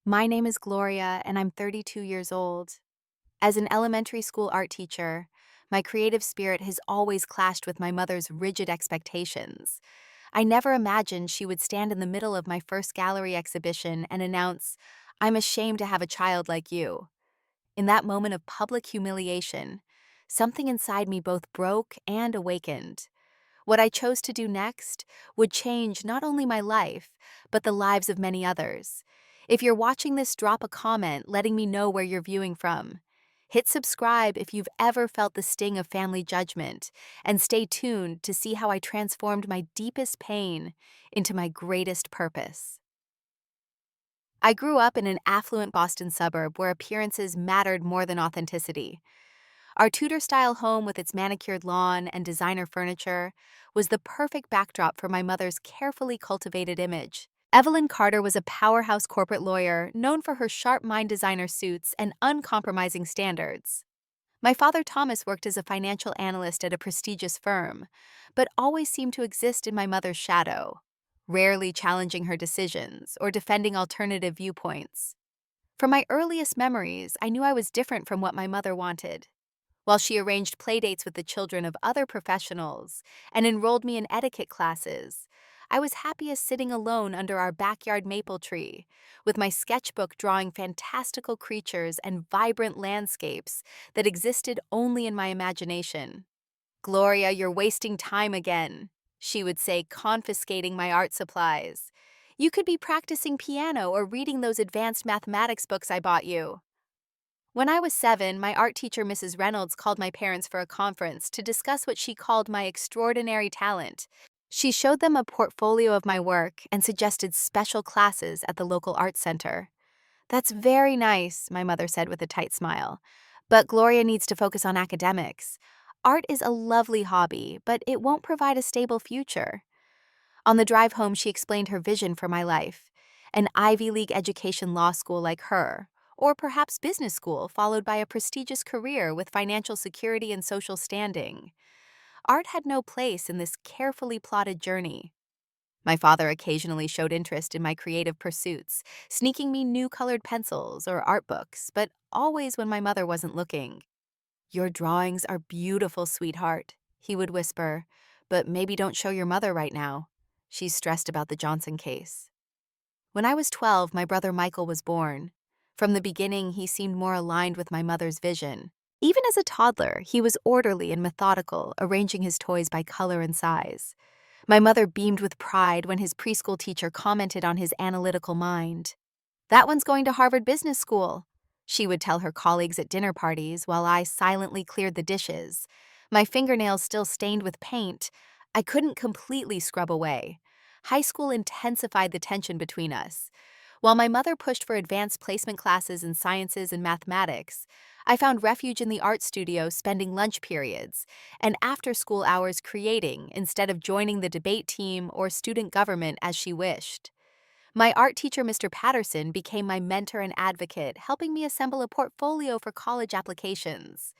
My name is Gloria, and I'm 32 years old. As an elementary school art teacher, my creative spirit has always clashed with my mother's rigid expectations. I never imagined she would stand in the middle of my first gallery exhibition and announce, "I'm ashamed to have a child like you." In that moment of public humiliation, something inside me both broke and awakened. What I chose to do next would change not only my life, but the lives of many others. If you're watching this, drop a comment letting me know where you're viewing from. Hit subscribe if you've ever felt the sting of family judgment, and stay tuned to see how I transformed my deepest pain into my greatest purpose. I grew up in an affluent Boston suburb where appearances mattered more than authenticity. Our Tudor-style home with its manicured lawn and designer furniture was the perfect backdrop for my mother's carefully cultivated image. Evelyn Carter was a powerhouse corporate lawyer known for her sharp mind designer suits and uncompromising standards. My father Thomas worked as a financial analyst at a prestigious firm, but always seemed to exist in my mother's shadow, rarely challenging her decisions or defending alternative viewpoints. From my earliest memories, I knew I was different from what my mother wanted. While she arranged playdates with the children of other professionals and enrolled me in etiquette classes, I was happiest sitting alone under our backyard maple tree, with my sketchbook drawing fantastical creatures and vibrant landscapes that existed only in my imagination. "Gloria, you're wasting time again," she would say, confiscating my art supplies. "You could be practicing piano or reading those advanced mathematics books I bought you." When I was 7, my art teacher, Mrs. Reynolds, called my parents for a conference to discuss what she called my extraordinary talent. She showed them a portfolio of my work and suggested special classes at the local art center. "That's very nice," my mother said with a tight smile. "But Gloria needs to focus on academics. Art is a lovely hobby, but it won't provide a stable future." On the drive home, she explained her vision for my life: an Ivy League education, law school like her, or perhaps business school followed by a prestigious career with financial security and social standing. Art had no place in this carefully plotted journey. My father occasionally showed interest in my creative pursuits, sneaking me new colored pencils or art books, but always when my mother wasn't looking. "Your drawings are beautiful, sweetheart," he would whisper, "but maybe don't show your mother right now. She's stressed about the Johnson case." When I was 12, my brother Michael was born. From the beginning, he seemed more aligned with my mother's vision. Even as a toddler, he was orderly and methodical, arranging his toys by color and size. My mother beamed with pride when his preschool teacher commented on his analytical mind. "That one's going to Harvard Business School," she would tell her colleagues at dinner parties while I silently cleared the dishes. My fingernails still stained with paint, I couldn't completely scrub away. High school intensified the tension between us. While my mother pushed for advanced placement classes in sciences and mathematics, I found refuge in the art studio, spending lunch periods and after-school hours creating instead of joining the debate team or student government as she wished. My art teacher, Mr. Patterson, became my mentor and advocate, helping me assemble a portfolio for college applications.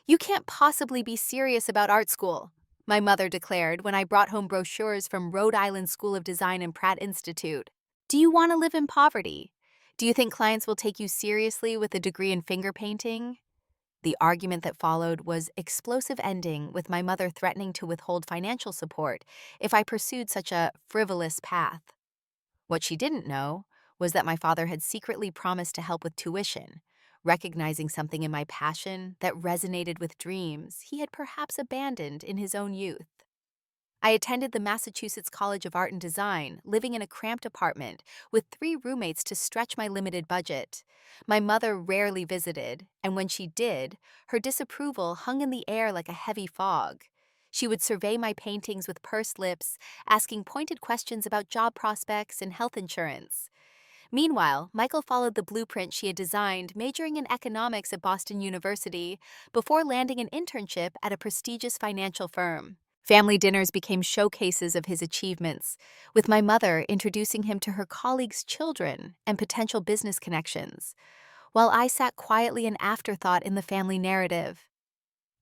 "You can't possibly be serious about art school," my mother declared when I brought home brochures from Rhode Island School of Design and Pratt Institute. "Do you want to live in poverty? Do you think clients will take you seriously with a degree in finger painting?" The argument that followed was explosive, ending with my mother threatening to withhold financial support if I pursued such a frivolous path. What she didn't know was that my father had secretly promised to help with tuition, recognizing something in my passion that resonated with dreams he had perhaps abandoned in his own youth. I attended the Massachusetts College of Art and Design, living in a cramped apartment with 3 roommates to stretch my limited budget. My mother rarely visited, and when she did, her disapproval hung in the air like a heavy fog. She would survey my paintings with pursed lips, asking pointed questions about job prospects and health insurance. Meanwhile, Michael followed the blueprint she had designed, majoring in economics at Boston University before landing an internship at a prestigious financial firm. Family dinners became showcases of his achievements, with my mother introducing him to her colleagues' children and potential business connections, while I sat quietly an afterthought in the family narrative.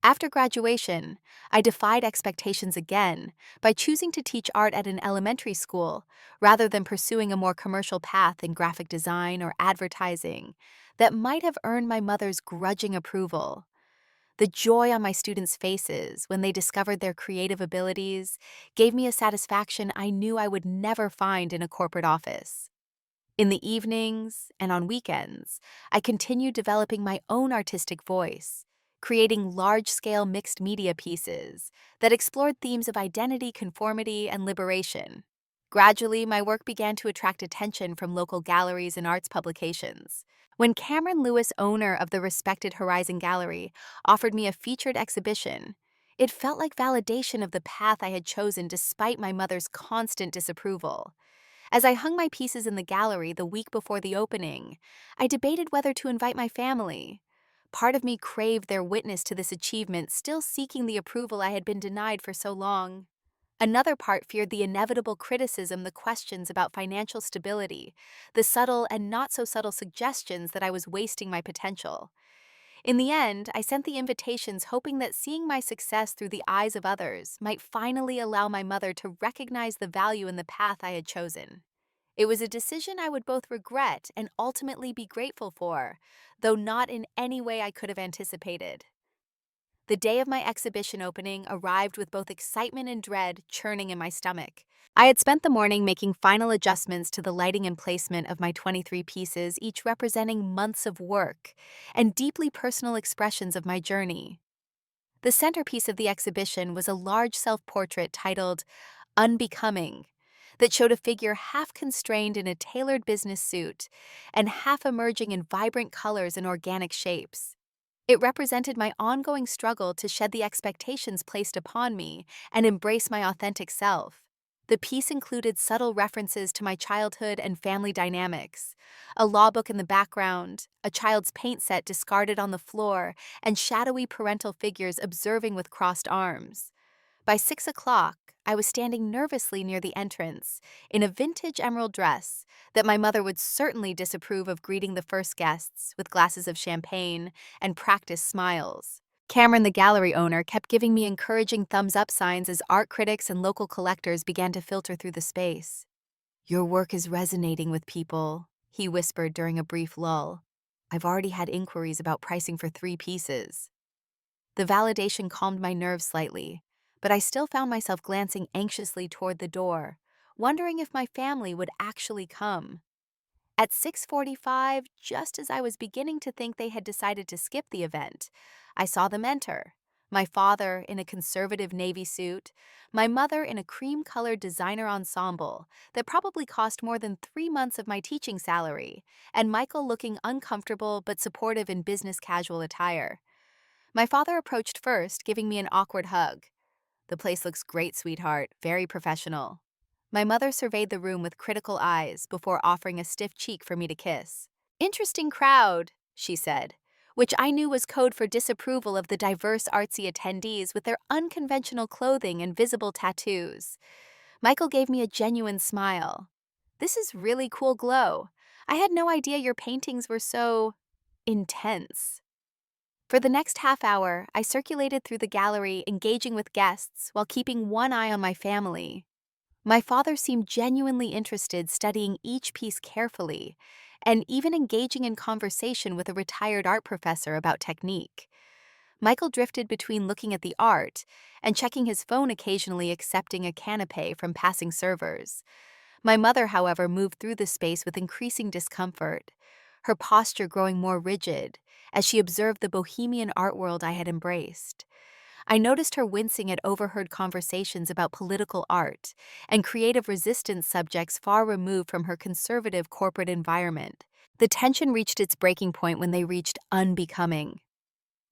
After graduation, I defied expectations again by choosing to teach art at an elementary school rather than pursuing a more commercial path in graphic design or advertising that might have earned my mother's grudging approval. The joy on my students' faces when they discovered their creative abilities gave me a satisfaction I knew I would never find in a corporate office. In the evenings and on weekends, I continued developing my own artistic voice, creating large-scale mixed media pieces that explored themes of identity, conformity, and liberation. Gradually, my work began to attract attention from local galleries and arts publications. When Cameron Lewis, owner of the respected Horizon Gallery, offered me a featured exhibition, it felt like validation of the path I had chosen despite my mother's constant disapproval. As I hung my pieces in the gallery the week before the opening, I debated whether to invite my family. Part of me craved their witness to this achievement, still seeking the approval I had been denied for so long. Another part feared the inevitable criticism, the questions about financial stability, the subtle and not so subtle suggestions that I was wasting my potential. In the end, I sent the invitations hoping that seeing my success through the eyes of others might finally allow my mother to recognize the value in the path I had chosen. It was a decision I would both regret and ultimately be grateful for, though not in any way I could have anticipated. The day of my exhibition opening arrived with both excitement and dread churning in my stomach. I had spent the morning making final adjustments to the lighting and placement of my 23 pieces, each representing months of work and deeply personal expressions of my journey. The centerpiece of the exhibition was a large self-portrait titled Unbecoming that showed a figure half constrained in a tailored business suit and half emerging in vibrant colors and organic shapes. It represented my ongoing struggle to shed the expectations placed upon me and embrace my authentic self. The piece included subtle references to my childhood and family dynamics, a law book in the background, a child's paint set discarded on the floor, and shadowy parental figures observing with crossed arms. By 6 o'clock, I was standing nervously near the entrance, in a vintage emerald dress that my mother would certainly disapprove of, greeting the first guests with glasses of champagne and practiced smiles. Cameron, the gallery owner, kept giving me encouraging thumbs-up signs as art critics and local collectors began to filter through the space. "Your work is resonating with people," he whispered during a brief lull. "I've already had inquiries about pricing for 3 pieces." The validation calmed my nerves slightly, but I still found myself glancing anxiously toward the door, wondering if my family would actually come. At 6:45, just as I was beginning to think they had decided to skip the event, I saw them enter. My father in a conservative navy suit, my mother in a cream-colored designer ensemble that probably cost more than 3 months of my teaching salary, and Michael looking uncomfortable but supportive in business casual attire. My father approached first, giving me an awkward hug. "The place looks great, sweetheart, very professional." My mother surveyed the room with critical eyes before offering a stiff cheek for me to kiss. "Interesting crowd," she said, which I knew was code for disapproval of the diverse artsy attendees with their unconventional clothing and visible tattoos. Michael gave me a genuine smile. "This is really cool glow. I had no idea your paintings were so intense." For the next half hour, I circulated through the gallery, engaging with guests while keeping one eye on my family. My father seemed genuinely interested, studying each piece carefully, and even engaging in conversation with a retired art professor about technique. Michael drifted between looking at the art and checking his phone, occasionally accepting a canapé from passing servers. My mother, however, moved through the space with increasing discomfort, her posture growing more rigid as she observed the bohemian art world I had embraced. I noticed her wincing at overheard conversations about political art and creative resistance subjects far removed from her conservative corporate environment. The tension reached its breaking point when they reached Unbecoming.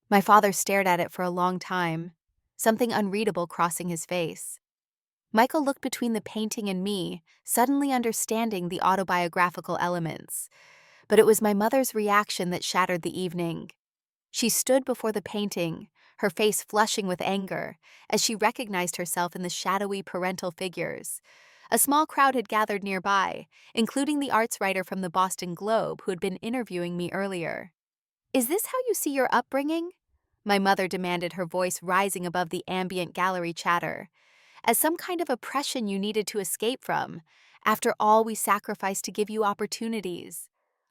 My father stared at it for a long time, something unreadable crossing his face. Michael looked between the painting and me, suddenly understanding the autobiographical elements. But it was my mother's reaction that shattered the evening. She stood before the painting, her face flushing with anger, as she recognized herself in the shadowy parental figures. A small crowd had gathered nearby, including the arts writer from the Boston Globe who had been interviewing me earlier. "Is this how you see your upbringing?" My mother demanded, her voice rising above the ambient gallery chatter. As some kind of oppression you needed to escape from, after all we sacrificed to give you opportunities.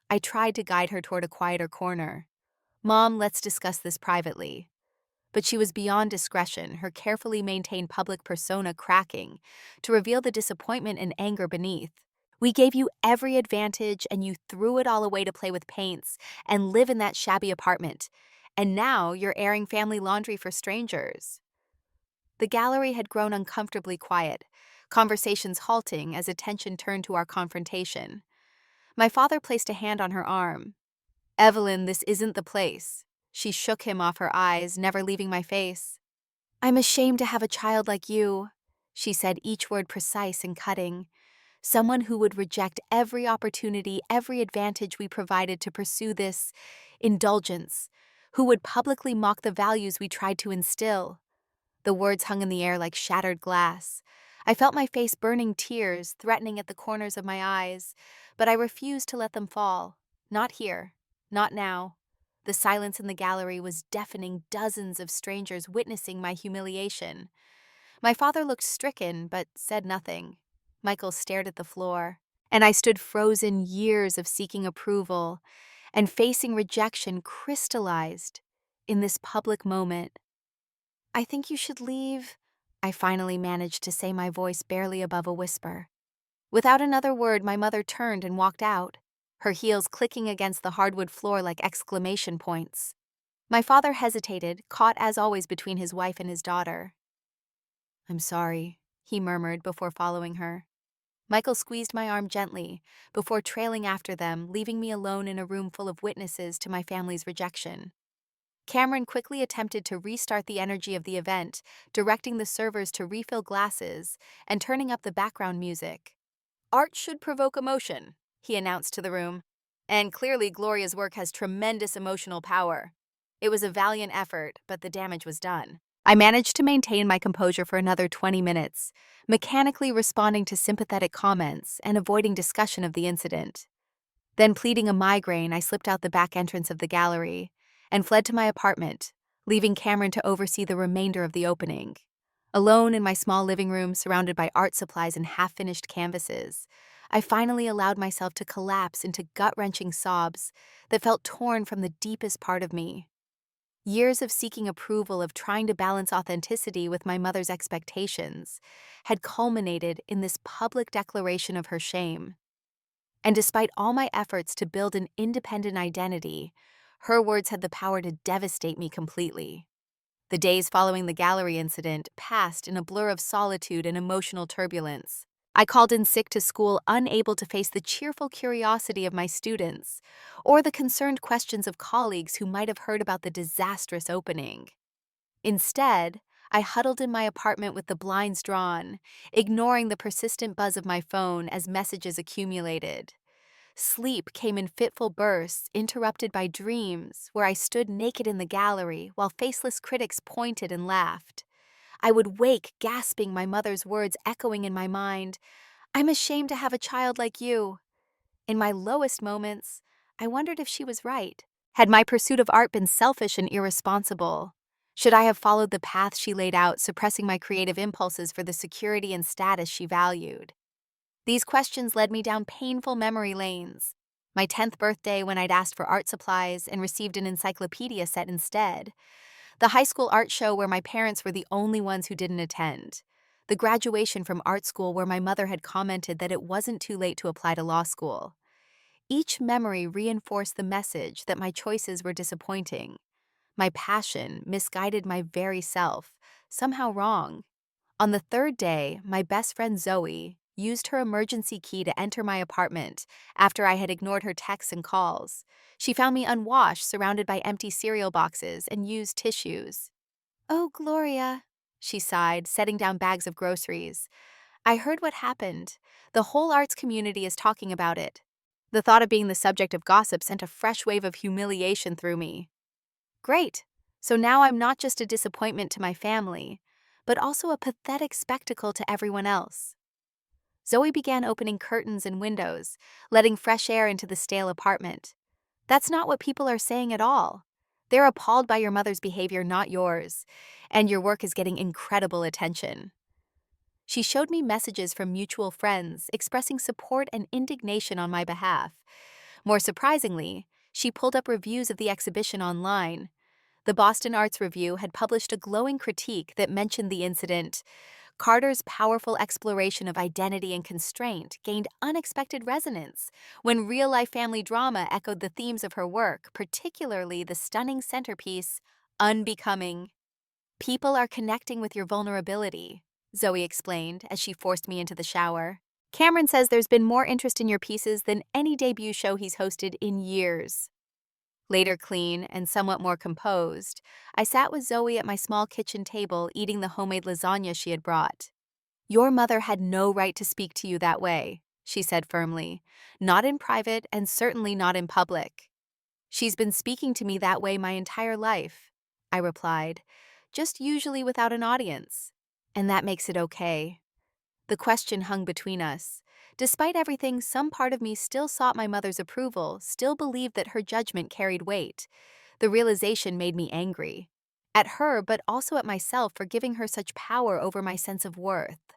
I tried to guide her toward a quieter corner. Mom, let's discuss this privately. But she was beyond discretion, her carefully maintained public persona cracking to reveal the disappointment and anger beneath. We gave you every advantage and you threw it all away to play with paints and live in that shabby apartment. And now you're airing family laundry for strangers. The gallery had grown uncomfortably quiet, conversations halting as attention turned to our confrontation. My father placed a hand on her arm. Evelyn, this isn't the place. She shook him off her eyes, never leaving my face. I'm ashamed to have a child like you, she said, each word precise and cutting. Someone who would reject every opportunity, every advantage we provided to pursue this indulgence, who would publicly mock the values we tried to instill. The words hung in the air like shattered glass. I felt my face burning, tears threatening at the corners of my eyes, but I refused to let them fall. Not here. Not now. The silence in the gallery was deafening, dozens of strangers witnessing my humiliation. My father looked stricken, but said nothing. Michael stared at the floor, and I stood frozen, years of seeking approval and facing rejection crystallized in this public moment. I think you should leave, I finally managed to say, my voice barely above a whisper. Without another word, my mother turned and walked out, her heels clicking against the hardwood floor like exclamation points. My father hesitated, caught as always between his wife and his daughter. I'm sorry, he murmured before following her. Michael squeezed my arm gently before trailing after them, leaving me alone in a room full of witnesses to my family's rejection. Cameron quickly attempted to restart the energy of the event, directing the servers to refill glasses and turning up the background music. Art should provoke emotion, he announced to the room, and clearly Gloria's work has tremendous emotional power. It was a valiant effort, but the damage was done. I managed to maintain my composure for another 20 minutes, mechanically responding to sympathetic comments and avoiding discussion of the incident. Then, pleading a migraine, I slipped out the back entrance of the gallery and fled to my apartment, leaving Cameron to oversee the remainder of the opening. Alone in my small living room, surrounded by art supplies and half-finished canvases, I finally allowed myself to collapse into gut-wrenching sobs that felt torn from the deepest part of me. Years of seeking approval, of trying to balance authenticity with my mother's expectations, had culminated in this public declaration of her shame. And despite all my efforts to build an independent identity, her words had the power to devastate me completely. The days following the gallery incident passed in a blur of solitude and emotional turbulence. I called in sick to school, unable to face the cheerful curiosity of my students or the concerned questions of colleagues who might have heard about the disastrous opening. Instead, I huddled in my apartment with the blinds drawn, ignoring the persistent buzz of my phone as messages accumulated. Sleep came in fitful bursts, interrupted by dreams where I stood naked in the gallery while faceless critics pointed and laughed. I would wake, gasping, my mother's words echoing in my mind, I'm ashamed to have a child like you. In my lowest moments, I wondered if she was right. Had my pursuit of art been selfish and irresponsible? Should I have followed the path she laid out, suppressing my creative impulses for the security and status she valued? These questions led me down painful memory lanes. My 10th birthday, when I'd asked for art supplies and received an encyclopedia set instead. The high school art show where my parents were the only ones who didn't attend. The graduation from art school where my mother had commented that it wasn't too late to apply to law school. Each memory reinforced the message that my choices were disappointing. My passion misguided my very self, somehow wrong. On the third day, my best friend Zoe used her emergency key to enter my apartment after I had ignored her texts and calls. She found me unwashed, surrounded by empty cereal boxes and used tissues. Oh, Gloria, she sighed, setting down bags of groceries. I heard what happened. The whole arts community is talking about it. The thought of being the subject of gossip sent a fresh wave of humiliation through me. Great. So now I'm not just a disappointment to my family, but also a pathetic spectacle to everyone else. Zoe began opening curtains and windows, letting fresh air into the stale apartment. That's not what people are saying at all. They're appalled by your mother's behavior, not yours, and your work is getting incredible attention. She showed me messages from mutual friends expressing support and indignation on my behalf. More surprisingly, she pulled up reviews of the exhibition online. The Boston Arts Review had published a glowing critique that mentioned the incident. Carter's powerful exploration of identity and constraint gained unexpected resonance when real-life family drama echoed the themes of her work, particularly the stunning centerpiece, Unbecoming. People are connecting with your vulnerability, Zoe explained as she forced me into the shower. Cameron says there's been more interest in your pieces than any debut show he's hosted in years. Later clean and somewhat more composed, I sat with Zoe at my small kitchen table eating the homemade lasagna she had brought. Your mother had no right to speak to you that way, she said firmly. Not in private and certainly not in public. She's been speaking to me that way my entire life, I replied, just usually without an audience. And that makes it okay. The question hung between us. Despite everything, some part of me still sought my mother's approval, still believed that her judgment carried weight. The realization made me angry. At her, but also at myself for giving her such power over my sense of worth.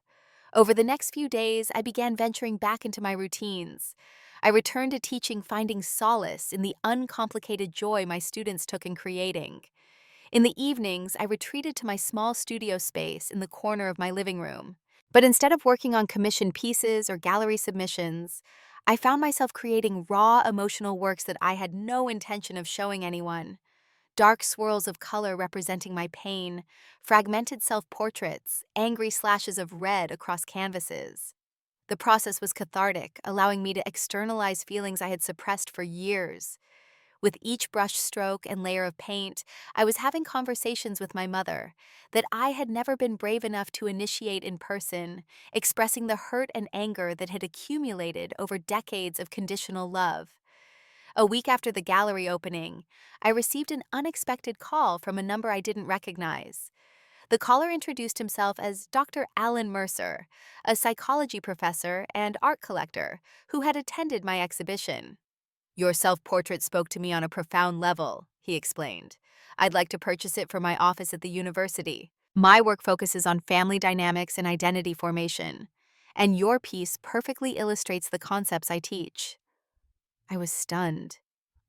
Over the next few days, I began venturing back into my routines. I returned to teaching, finding solace in the uncomplicated joy my students took in creating. In the evenings, I retreated to my small studio space in the corner of my living room. But instead of working on commissioned pieces or gallery submissions, I found myself creating raw emotional works that I had no intention of showing anyone. Dark swirls of color representing my pain, fragmented self-portraits, angry slashes of red across canvases. The process was cathartic, allowing me to externalize feelings I had suppressed for years. With each brush stroke and layer of paint, I was having conversations with my mother that I had never been brave enough to initiate in person, expressing the hurt and anger that had accumulated over decades of conditional love. A week after the gallery opening, I received an unexpected call from a number I didn't recognize. The caller introduced himself as Dr. Alan Mercer, a psychology professor and art collector who had attended my exhibition. Your self-portrait spoke to me on a profound level, he explained. I'd like to purchase it for my office at the university. My work focuses on family dynamics and identity formation, and your piece perfectly illustrates the concepts I teach. I was stunned.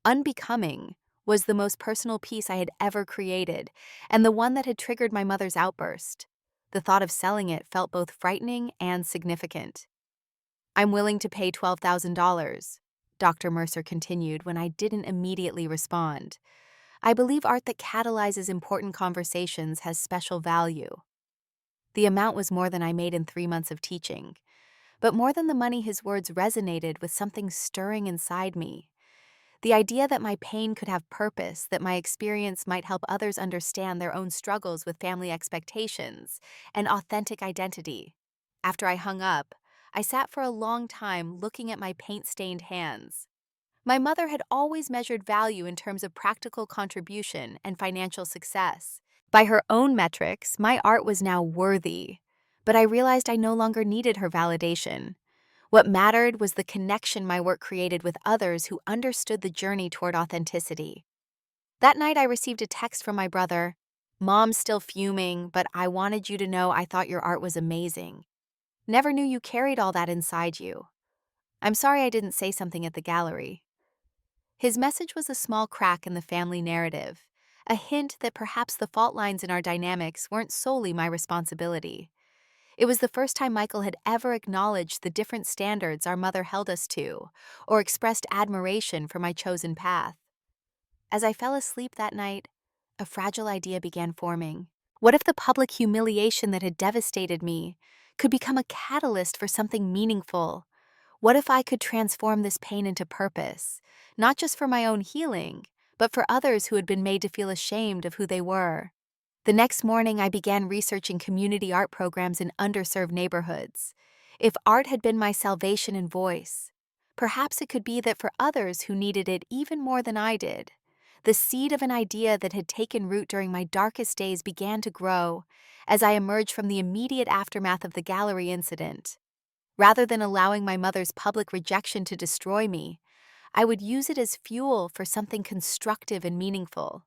Unbecoming was the most personal piece I had ever created, and the one that had triggered my mother's outburst. The thought of selling it felt both frightening and significant. I'm willing to pay $12,000, Dr. Mercer continued when I didn't immediately respond. I believe art that catalyzes important conversations has special value. The amount was more than I made in 3 months of teaching, but more than the money, his words resonated with something stirring inside me. The idea that my pain could have purpose, that my experience might help others understand their own struggles with family expectations and authentic identity. After I hung up, I sat for a long time looking at my paint-stained hands. My mother had always measured value in terms of practical contribution and financial success. By her own metrics, my art was now worthy, but I realized I no longer needed her validation. What mattered was the connection my work created with others who understood the journey toward authenticity. That night I received a text from my brother. Mom's still fuming, but I wanted you to know I thought your art was amazing. Never knew you carried all that inside you. I'm sorry I didn't say something at the gallery. His message was a small crack in the family narrative, a hint that perhaps the fault lines in our dynamics weren't solely my responsibility. It was the first time Michael had ever acknowledged the different standards our mother held us to, or expressed admiration for my chosen path. As I fell asleep that night, a fragile idea began forming. What if the public humiliation that had devastated me could become a catalyst for something meaningful? What if I could transform this pain into purpose, not just for my own healing, but for others who had been made to feel ashamed of who they were? The next morning, I began researching community art programs in underserved neighborhoods. If art had been my salvation and voice, perhaps it could be that for others who needed it even more than I did, the seed of an idea that had taken root during my darkest days began to grow as I emerged from the immediate aftermath of the gallery incident. Rather than allowing my mother's public rejection to destroy me, I would use it as fuel for something constructive and meaningful.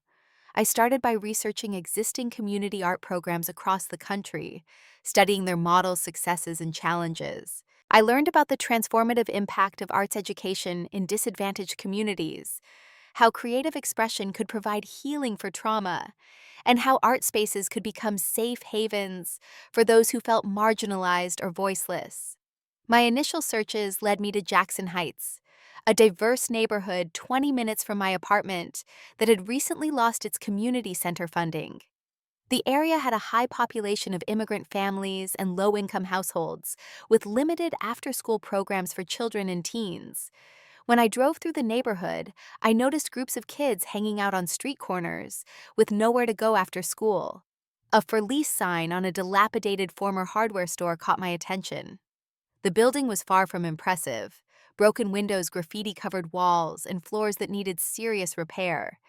I started by researching existing community art programs across the country, studying their models, successes, and challenges. I learned about the transformative impact of arts education in disadvantaged communities, how creative expression could provide healing for trauma, and how art spaces could become safe havens for those who felt marginalized or voiceless. My initial searches led me to Jackson Heights, a diverse neighborhood 20 minutes from my apartment that had recently lost its community center funding. The area had a high population of immigrant families and low-income households, with limited after-school programs for children and teens. When I drove through the neighborhood, I noticed groups of kids hanging out on street corners, with nowhere to go after school. A for lease sign on a dilapidated former hardware store caught my attention. The building was far from impressive: broken windows, graffiti-covered walls, and floors that needed serious repair.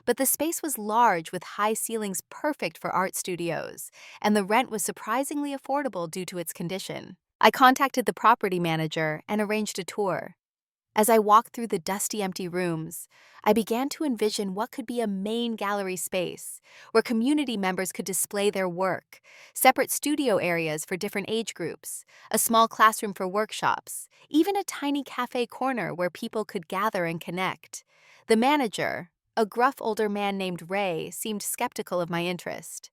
But the space was large, with high ceilings perfect for art studios, and the rent was surprisingly affordable due to its condition. I contacted the property manager and arranged a tour. As I walked through the dusty, empty rooms, I began to envision what could be a main gallery space, where community members could display their work, separate studio areas for different age groups, a small classroom for workshops, even a tiny cafe corner where people could gather and connect. The manager, a gruff older man named Ray, seemed skeptical of my interest.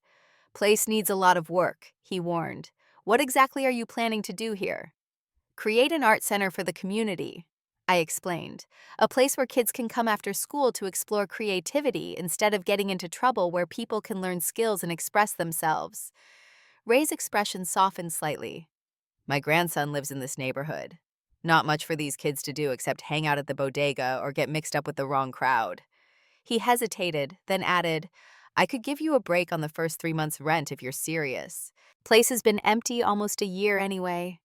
"Place needs a lot of work," he warned. "What exactly are you planning to do here?" "Create an art center for the community," I explained. "A place where kids can come after school to explore creativity instead of getting into trouble, where people can learn skills and express themselves." Ray's expression softened slightly. "My grandson lives in this neighborhood. Not much for these kids to do except hang out at the bodega or get mixed up with the wrong crowd." He hesitated, then added, "I could give you a break on the first 3 months' rent if you're serious. Place has been empty almost a year anyway."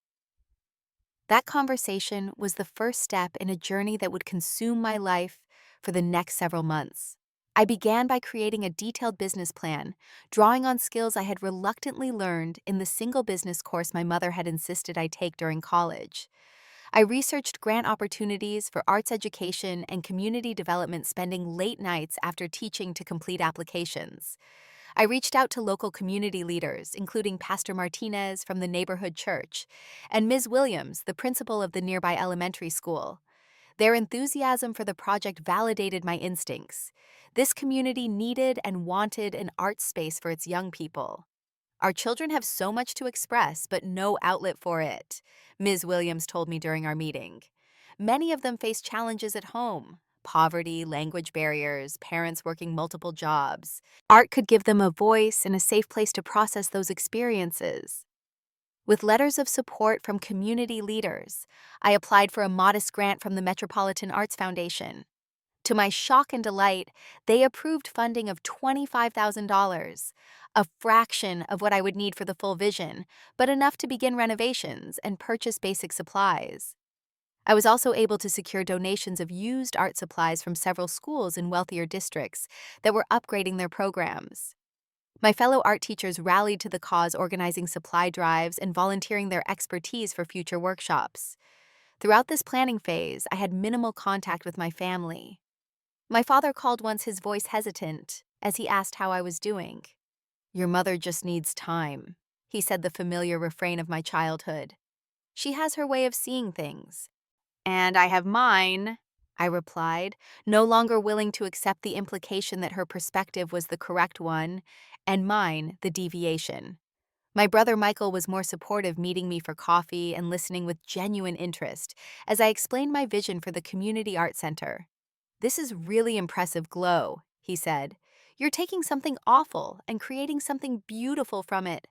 That conversation was the first step in a journey that would consume my life for the next several months. I began by creating a detailed business plan, drawing on skills I had reluctantly learned in the single business course my mother had insisted I take during college. I researched grant opportunities for arts education and community development, spending late nights after teaching to complete applications. I reached out to local community leaders, including Pastor Martinez from the neighborhood church and Ms. Williams, the principal of the nearby elementary school. Their enthusiasm for the project validated my instincts. This community needed and wanted an art space for its young people. "Our children have so much to express, but no outlet for it," Ms. Williams told me during our meeting. "Many of them face challenges at home: poverty, language barriers, parents working multiple jobs. Art could give them a voice and a safe place to process those experiences." With letters of support from community leaders, I applied for a modest grant from the Metropolitan Arts Foundation. To my shock and delight, they approved funding of $25,000, a fraction of what I would need for the full vision, but enough to begin renovations and purchase basic supplies. I was also able to secure donations of used art supplies from several schools in wealthier districts that were upgrading their programs. My fellow art teachers rallied to the cause, organizing supply drives and volunteering their expertise for future workshops. Throughout this planning phase, I had minimal contact with my family. My father called once, his voice hesitant, as he asked how I was doing. "Your mother just needs time," he said, the familiar refrain of my childhood. "She has her way of seeing things." "And I have mine," I replied, no longer willing to accept the implication that her perspective was the correct one, and mine the deviation. My brother Michael was more supportive, meeting me for coffee and listening with genuine interest as I explained my vision for the community art center. "This is really impressive, Glow," he said. "You're taking something awful and creating something beautiful from it.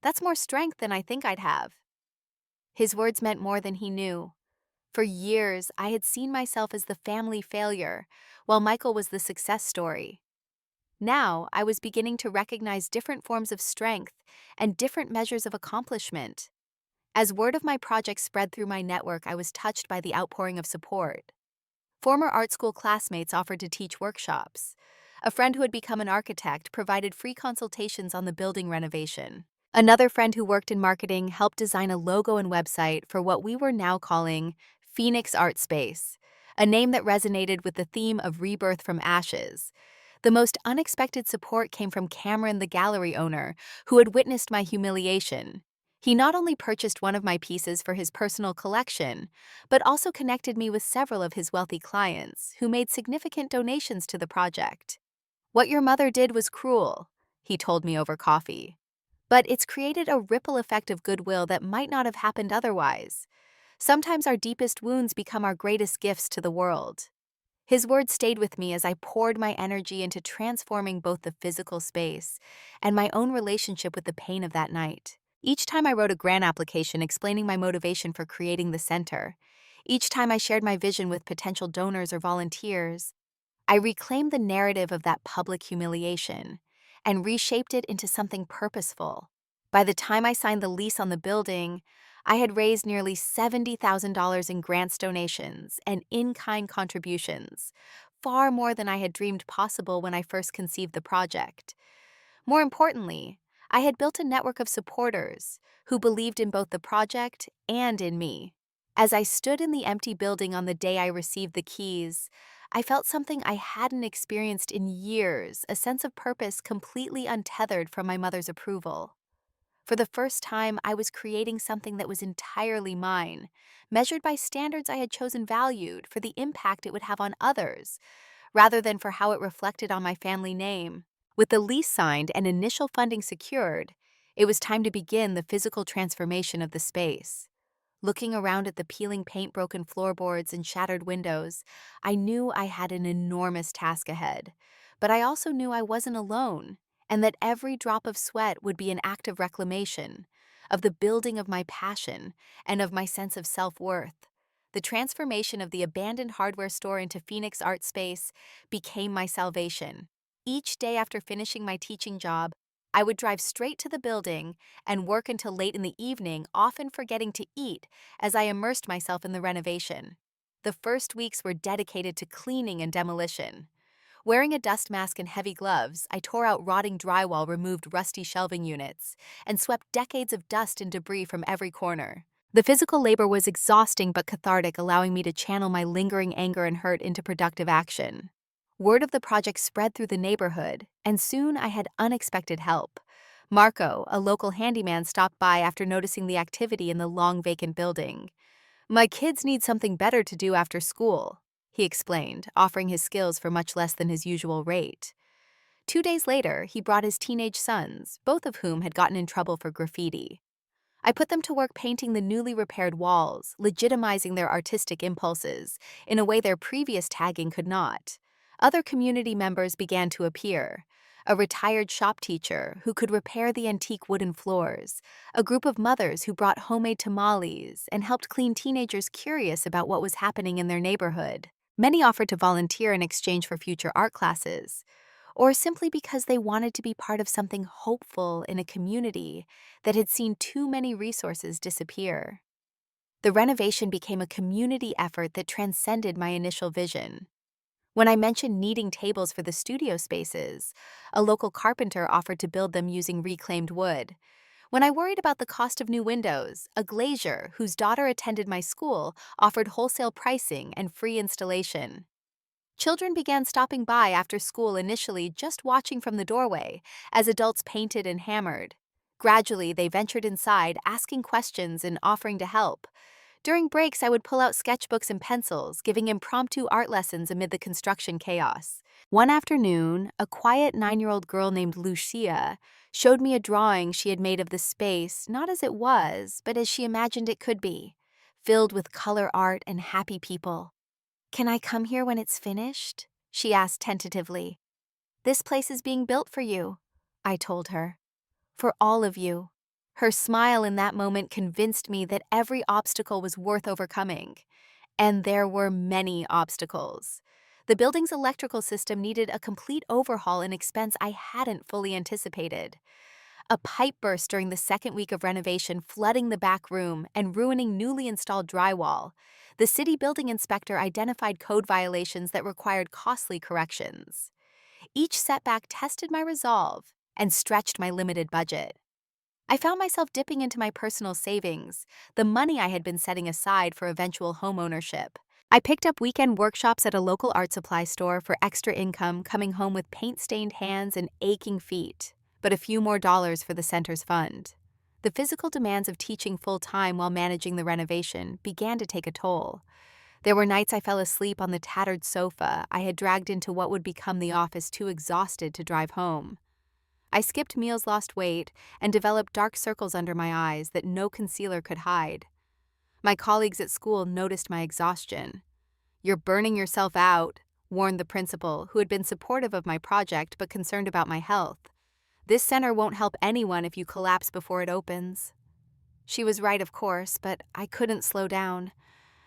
That's more strength than I think I'd have." His words meant more than he knew. For years, I had seen myself as the family failure, while Michael was the success story. Now, I was beginning to recognize different forms of strength and different measures of accomplishment. As word of my project spread through my network, I was touched by the outpouring of support. Former art school classmates offered to teach workshops. A friend who had become an architect provided free consultations on the building renovation. Another friend who worked in marketing helped design a logo and website for what we were now calling Phoenix Art Space, a name that resonated with the theme of rebirth from ashes. The most unexpected support came from Cameron, the gallery owner, who had witnessed my humiliation. He not only purchased one of my pieces for his personal collection, but also connected me with several of his wealthy clients who made significant donations to the project. "What your mother did was cruel," he told me over coffee. "But it's created a ripple effect of goodwill that might not have happened otherwise. Sometimes our deepest wounds become our greatest gifts to the world." His words stayed with me as I poured my energy into transforming both the physical space and my own relationship with the pain of that night. Each time I wrote a grant application explaining my motivation for creating the center, each time I shared my vision with potential donors or volunteers, I reclaimed the narrative of that public humiliation and reshaped it into something purposeful. By the time I signed the lease on the building, I had raised nearly $70,000 in grants donations and in-kind contributions, far more than I had dreamed possible when I first conceived the project. More importantly, I had built a network of supporters who believed in both the project and in me. As I stood in the empty building on the day I received the keys, I felt something I hadn't experienced in years, a sense of purpose completely untethered from my mother's approval. For the first time, I was creating something that was entirely mine, measured by standards I had chosen valued for the impact it would have on others, rather than for how it reflected on my family name. With the lease signed and initial funding secured, it was time to begin the physical transformation of the space. Looking around at the peeling paint, broken floorboards, and shattered windows, I knew I had an enormous task ahead. But I also knew I wasn't alone, and that every drop of sweat would be an act of reclamation, of the building of my passion, and of my sense of self-worth. The transformation of the abandoned hardware store into Phoenix Art Space became my salvation. Each day after finishing my teaching job, I would drive straight to the building and work until late in the evening, often forgetting to eat as I immersed myself in the renovation. The first weeks were dedicated to cleaning and demolition. Wearing a dust mask and heavy gloves, I tore out rotting drywall, removed rusty shelving units, and swept decades of dust and debris from every corner. The physical labor was exhausting but cathartic, allowing me to channel my lingering anger and hurt into productive action. Word of the project spread through the neighborhood, and soon I had unexpected help. Marco, a local handyman, stopped by after noticing the activity in the long vacant building. "My kids need something better to do after school," he explained, offering his skills for much less than his usual rate. 2 days later, he brought his teenage sons, both of whom had gotten in trouble for graffiti. I put them to work painting the newly repaired walls, legitimizing their artistic impulses in a way their previous tagging could not. Other community members began to appear. A retired shop teacher who could repair the antique wooden floors, a group of mothers who brought homemade tamales and helped clean teenagers curious about what was happening in their neighborhood. Many offered to volunteer in exchange for future art classes, or simply because they wanted to be part of something hopeful in a community that had seen too many resources disappear. The renovation became a community effort that transcended my initial vision. When I mentioned needing tables for the studio spaces, a local carpenter offered to build them using reclaimed wood. When I worried about the cost of new windows, a glazier whose daughter attended my school offered wholesale pricing and free installation. Children began stopping by after school, initially just watching from the doorway, as adults painted and hammered. Gradually, they ventured inside, asking questions and offering to help. During breaks, I would pull out sketchbooks and pencils, giving impromptu art lessons amid the construction chaos. One afternoon, a quiet 9-year-old girl named Lucia showed me a drawing she had made of the space, not as it was, but as she imagined it could be, filled with color art and happy people. "Can I come here when it's finished?" she asked tentatively. "This place is being built for you," I told her. "For all of you." Her smile in that moment convinced me that every obstacle was worth overcoming. And there were many obstacles. The building's electrical system needed a complete overhaul, an expense I hadn't fully anticipated. A pipe burst during the second week of renovation, flooding the back room and ruining newly installed drywall. The city building inspector identified code violations that required costly corrections. Each setback tested my resolve and stretched my limited budget. I found myself dipping into my personal savings, the money I had been setting aside for eventual homeownership. I picked up weekend workshops at a local art supply store for extra income, coming home with paint-stained hands and aching feet, but a few more dollars for the center's fund. The physical demands of teaching full-time while managing the renovation began to take a toll. There were nights I fell asleep on the tattered sofa I had dragged into what would become the office, too exhausted to drive home. I skipped meals, lost weight, and developed dark circles under my eyes that no concealer could hide. My colleagues at school noticed my exhaustion. "You're burning yourself out," warned the principal, who had been supportive of my project but concerned about my health. "This center won't help anyone if you collapse before it opens." She was right, of course, but I couldn't slow down.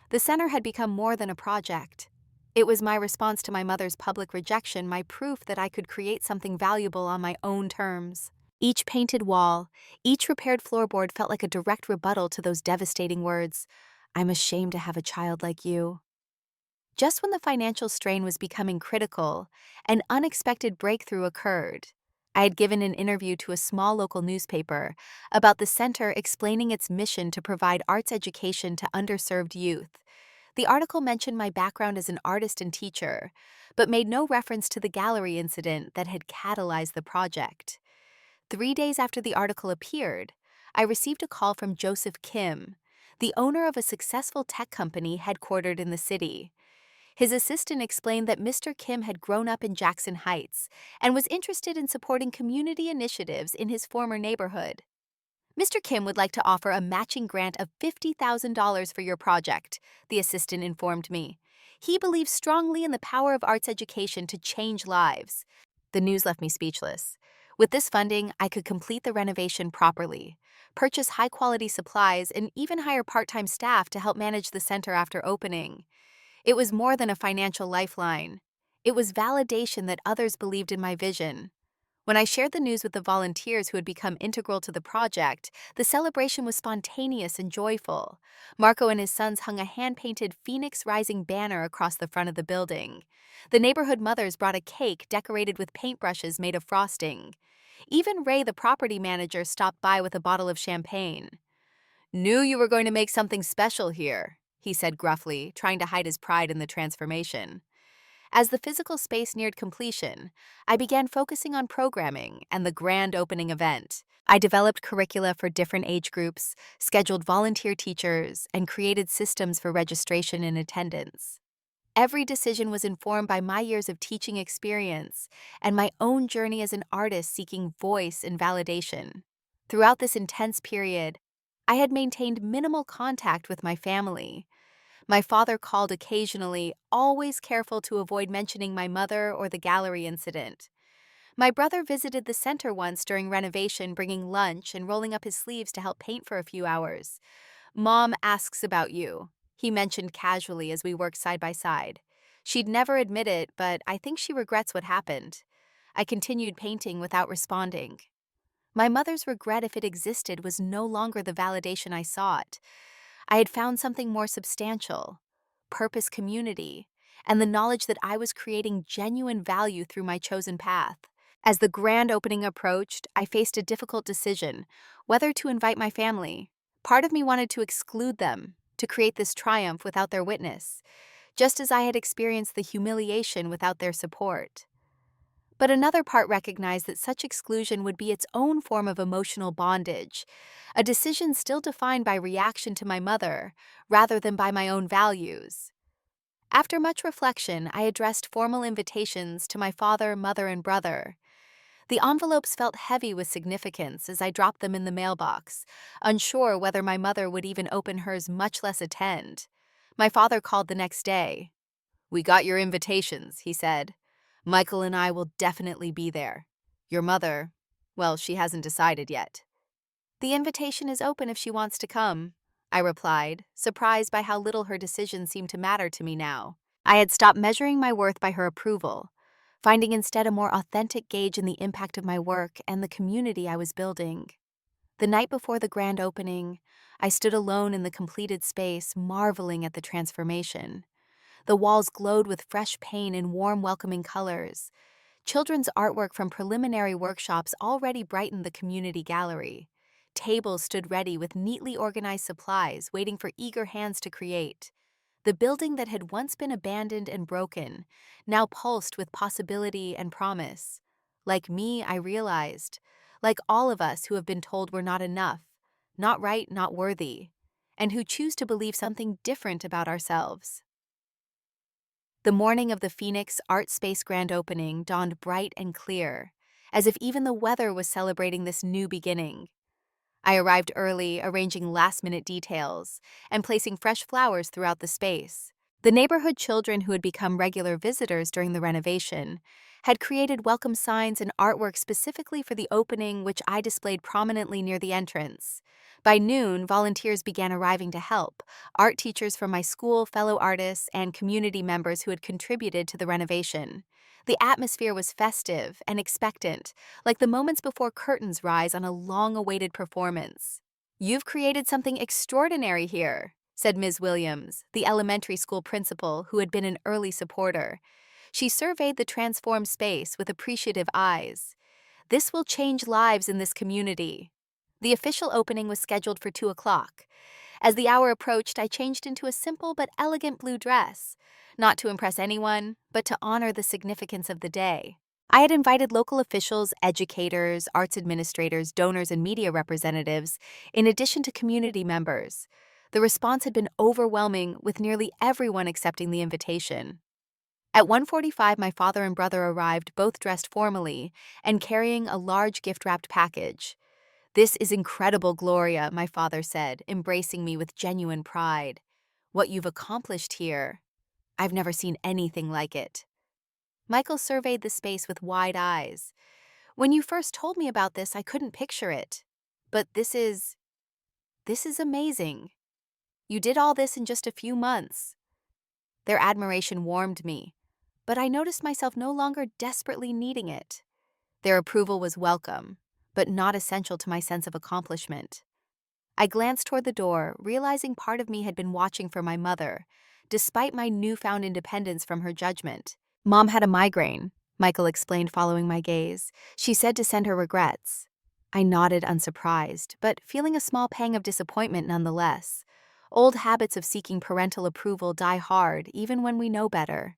The center had become more than a project. It was my response to my mother's public rejection, my proof that I could create something valuable on my own terms. Each painted wall, each repaired floorboard felt like a direct rebuttal to those devastating words, "I'm ashamed to have a child like you." Just when the financial strain was becoming critical, an unexpected breakthrough occurred. I had given an interview to a small local newspaper about the center, explaining its mission to provide arts education to underserved youth. The article mentioned my background as an artist and teacher, but made no reference to the gallery incident that had catalyzed the project. 3 days after the article appeared, I received a call from Joseph Kim, the owner of a successful tech company headquartered in the city. His assistant explained that Mr. Kim had grown up in Jackson Heights and was interested in supporting community initiatives in his former neighborhood. "Mr. Kim would like to offer a matching grant of $50,000 for your project," the assistant informed me. "He believes strongly in the power of arts education to change lives." The news left me speechless. With this funding, I could complete the renovation properly, purchase high-quality supplies, and even hire part-time staff to help manage the center after opening. It was more than a financial lifeline. It was validation that others believed in my vision. When I shared the news with the volunteers who had become integral to the project, the celebration was spontaneous and joyful. Marco and his sons hung a hand-painted Phoenix Rising banner across the front of the building. The neighborhood mothers brought a cake decorated with paintbrushes made of frosting. Even Ray, the property manager, stopped by with a bottle of champagne. "Knew you were going to make something special here," he said gruffly, trying to hide his pride in the transformation. As the physical space neared completion, I began focusing on programming and the grand opening event. I developed curricula for different age groups, scheduled volunteer teachers, and created systems for registration and attendance. Every decision was informed by my years of teaching experience and my own journey as an artist seeking voice and validation. Throughout this intense period, I had maintained minimal contact with my family. My father called occasionally, always careful to avoid mentioning my mother or the gallery incident. My brother visited the center once during renovation, bringing lunch and rolling up his sleeves to help paint for a few hours. "Mom asks about you," he mentioned casually as we worked side by side. "She'd never admit it, but I think she regrets what happened." I continued painting without responding. My mother's regret, if it existed, was no longer the validation I sought. I had found something more substantial: purpose, community, and the knowledge that I was creating genuine value through my chosen path. As the grand opening approached, I faced a difficult decision: whether to invite my family. Part of me wanted to exclude them, to create this triumph without their witness, just as I had experienced the humiliation without their support. But another part recognized that such exclusion would be its own form of emotional bondage, a decision still defined by reaction to my mother, rather than by my own values. After much reflection, I addressed formal invitations to my father, mother, and brother. The envelopes felt heavy with significance as I dropped them in the mailbox, unsure whether my mother would even open hers, much less attend. My father called the next day. "We got your invitations," he said. "Michael and I will definitely be there. Your mother, well, she hasn't decided yet." "The invitation is open if she wants to come," I replied, surprised by how little her decision seemed to matter to me now. I had stopped measuring my worth by her approval, finding instead a more authentic gauge in the impact of my work and the community I was building. The night before the grand opening, I stood alone in the completed space, marveling at the transformation. The walls glowed with fresh paint and warm, welcoming colors. Children's artwork from preliminary workshops already brightened the community gallery. Tables stood ready with neatly organized supplies, waiting for eager hands to create. The building that had once been abandoned and broken now pulsed with possibility and promise. Like me, I realized, like all of us who have been told we're not enough, not right, not worthy, and who choose to believe something different about ourselves. The morning of the Phoenix Art Space grand opening dawned bright and clear, as if even the weather was celebrating this new beginning. I arrived early, arranging last-minute details and placing fresh flowers throughout the space. The neighborhood children who had become regular visitors during the renovation had created welcome signs and artwork specifically for the opening, which I displayed prominently near the entrance. By noon, volunteers began arriving to help, art teachers from my school, fellow artists, and community members who had contributed to the renovation. The atmosphere was festive and expectant, like the moments before curtains rise on a long-awaited performance. "You've created something extraordinary here," said Ms. Williams, the elementary school principal who had been an early supporter. She surveyed the transformed space with appreciative eyes. "This will change lives in this community." The official opening was scheduled for 2 o'clock. As the hour approached, I changed into a simple but elegant blue dress, not to impress anyone, but to honor the significance of the day. I had invited local officials, educators, arts administrators, donors, and media representatives, in addition to community members. The response had been overwhelming, with nearly everyone accepting the invitation. At 1:45, my father and brother arrived, both dressed formally, and carrying a large gift-wrapped package. "This is incredible, Gloria," my father said, embracing me with genuine pride. "What you've accomplished here. I've never seen anything like it." Michael surveyed the space with wide eyes. "When you first told me about this, I couldn't picture it. But this is amazing. You did all this in just a few months." Their admiration warmed me, but I noticed myself no longer desperately needing it. Their approval was welcome, but not essential to my sense of accomplishment. I glanced toward the door, realizing part of me had been watching for my mother, despite my newfound independence from her judgment. "Mom had a migraine," Michael explained following my gaze. "She said to send her regrets." I nodded unsurprised, but feeling a small pang of disappointment nonetheless. Old habits of seeking parental approval die hard even when we know better.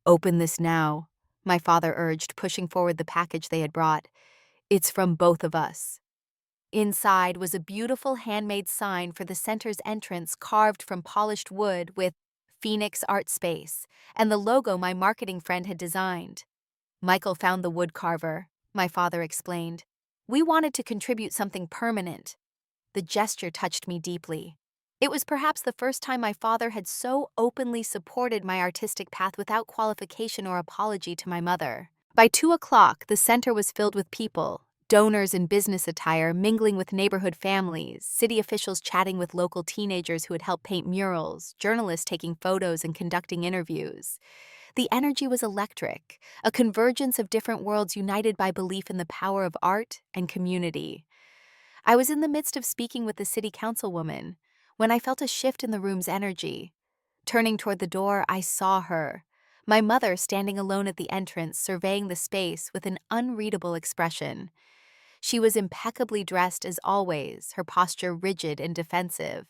"Open this now," my father urged, pushing forward the package they had brought. "It's from both of us." Inside was a beautiful handmade sign for the center's entrance carved from polished wood with "Phoenix Art Space" and the logo my marketing friend had designed. "Michael found the wood carver," my father explained. "We wanted to contribute something permanent." The gesture touched me deeply. It was perhaps the first time my father had so openly supported my artistic path without qualification or apology to my mother. By 2 o'clock, the center was filled with people, donors in business attire mingling with neighborhood families, city officials chatting with local teenagers who had helped paint murals, journalists taking photos and conducting interviews. The energy was electric, a convergence of different worlds united by belief in the power of art and community. I was in the midst of speaking with the city councilwoman when I felt a shift in the room's energy. Turning toward the door, I saw her, my mother standing alone at the entrance, surveying the space with an unreadable expression. She was impeccably dressed as always, her posture rigid and defensive.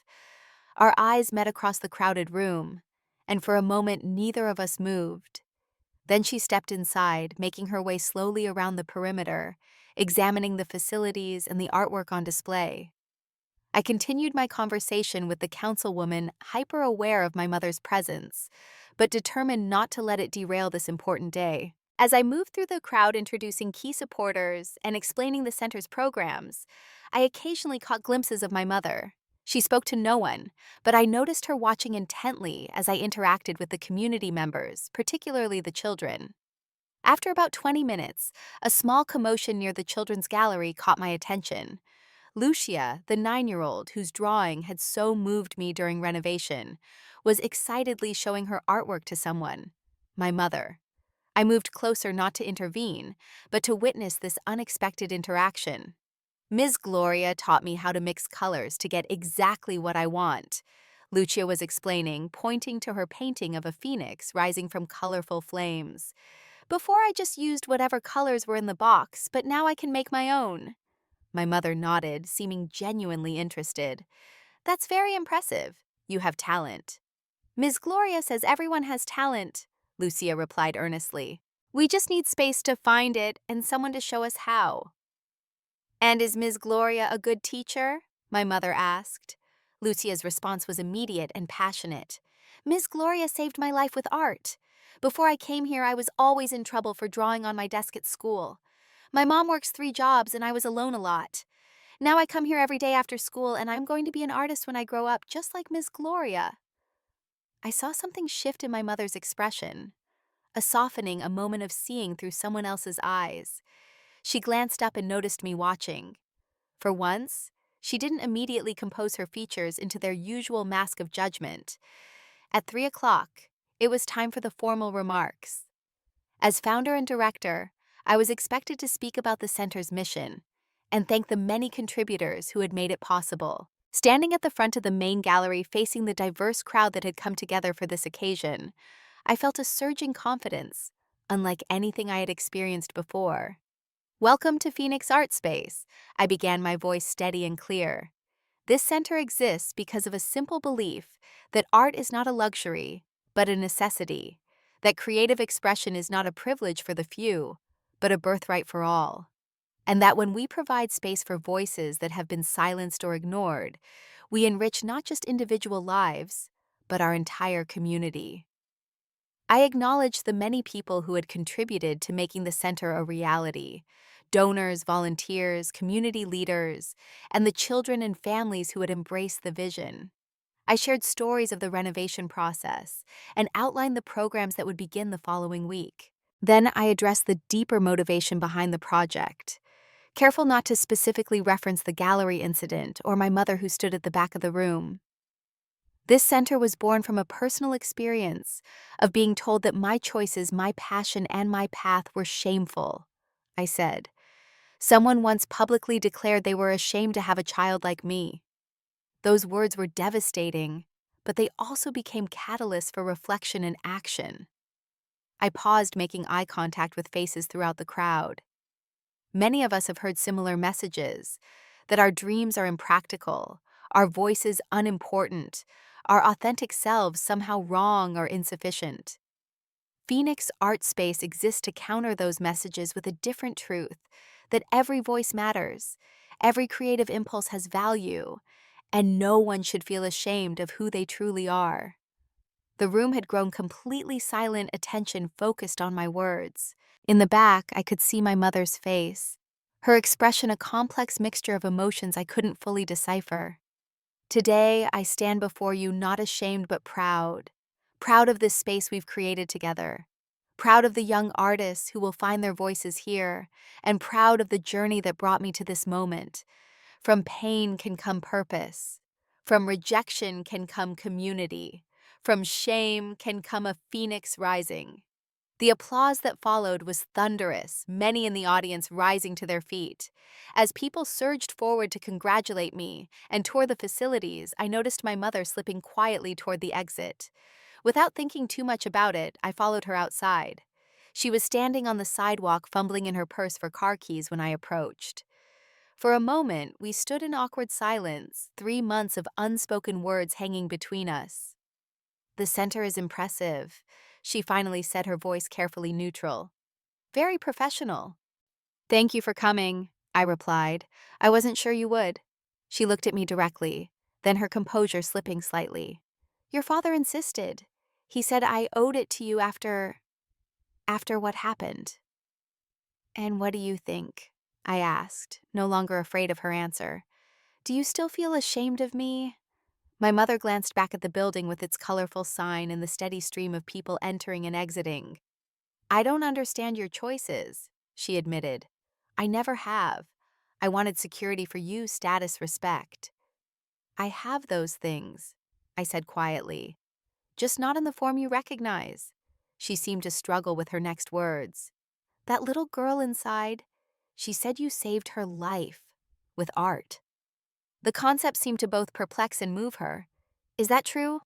Our eyes met across the crowded room, and for a moment neither of us moved. Then she stepped inside, making her way slowly around the perimeter, examining the facilities and the artwork on display. I continued my conversation with the councilwoman, hyper-aware of my mother's presence, but determined not to let it derail this important day. As I moved through the crowd introducing key supporters and explaining the center's programs, I occasionally caught glimpses of my mother. She spoke to no one, but I noticed her watching intently as I interacted with the community members, particularly the children. After about 20 minutes, a small commotion near the children's gallery caught my attention. Lucia, the 9-year-old whose drawing had so moved me during renovation, was excitedly showing her artwork to someone, my mother. I moved closer not to intervene, but to witness this unexpected interaction. "Ms. Gloria taught me how to mix colors to get exactly what I want," Lucia was explaining, pointing to her painting of a phoenix rising from colorful flames. "Before I just used whatever colors were in the box, but now I can make my own." My mother nodded, seeming genuinely interested. "That's very impressive. You have talent." Ms. Gloria says everyone has talent, Lucia replied earnestly. We just need space to find it and someone to show us how. And is Ms. Gloria a good teacher? My mother asked. Lucia's response was immediate and passionate. Ms. Gloria saved my life with art. Before I came here, I was always in trouble for drawing on my desk at school. My mom works 3 jobs and I was alone a lot. Now I come here every day after school and I'm going to be an artist when I grow up, just like Ms. Gloria. I saw something shift in my mother's expression, a softening, a moment of seeing through someone else's eyes. She glanced up and noticed me watching. For once, she didn't immediately compose her features into their usual mask of judgment. At 3 o'clock, it was time for the formal remarks. As founder and director, I was expected to speak about the center's mission and thank the many contributors who had made it possible. Standing at the front of the main gallery facing the diverse crowd that had come together for this occasion, I felt a surging confidence, unlike anything I had experienced before. Welcome to Phoenix Art Space, I began, my voice steady and clear. This center exists because of a simple belief that art is not a luxury, but a necessity, that creative expression is not a privilege for the few, but a birthright for all, and that when we provide space for voices that have been silenced or ignored, we enrich not just individual lives, but our entire community. I acknowledge the many people who had contributed to making the center a reality: donors, volunteers, community leaders, and the children and families who had embraced the vision. I shared stories of the renovation process and outlined the programs that would begin the following week. Then I addressed the deeper motivation behind the project, careful not to specifically reference the gallery incident or my mother who stood at the back of the room. This center was born from a personal experience of being told that my choices, my passion, and my path were shameful, I said. Someone once publicly declared they were ashamed to have a child like me. Those words were devastating, but they also became catalysts for reflection and action. I paused, making eye contact with faces throughout the crowd. Many of us have heard similar messages, that our dreams are impractical, our voices unimportant, our authentic selves somehow wrong or insufficient. Phoenix Art Space exists to counter those messages with a different truth, that every voice matters, every creative impulse has value, and no one should feel ashamed of who they truly are. The room had grown completely silent, attention focused on my words. In the back, I could see my mother's face, her expression a complex mixture of emotions I couldn't fully decipher. Today, I stand before you not ashamed but proud. Proud of this space we've created together. Proud of the young artists who will find their voices here, and proud of the journey that brought me to this moment. From pain can come purpose. From rejection can come community. From shame can come a phoenix rising. The applause that followed was thunderous, many in the audience rising to their feet. As people surged forward to congratulate me and tour the facilities, I noticed my mother slipping quietly toward the exit. Without thinking too much about it, I followed her outside. She was standing on the sidewalk, fumbling in her purse for car keys when I approached. For a moment, we stood in awkward silence, 3 months of unspoken words hanging between us. The center is impressive, she finally said, her voice carefully neutral. Very professional. Thank you for coming, I replied. I wasn't sure you would. She looked at me directly, then her composure slipping slightly. Your father insisted. He said I owed it to you after what happened. And what do you think? I asked, no longer afraid of her answer. Do you still feel ashamed of me? My mother glanced back at the building with its colorful sign and the steady stream of people entering and exiting. I don't understand your choices, she admitted. I never have. I wanted security for you, status, respect. I have those things, I said quietly. Just not in the form you recognize. She seemed to struggle with her next words. That little girl inside, she said you saved her life with art. The concept seemed to both perplex and move her. Is that true?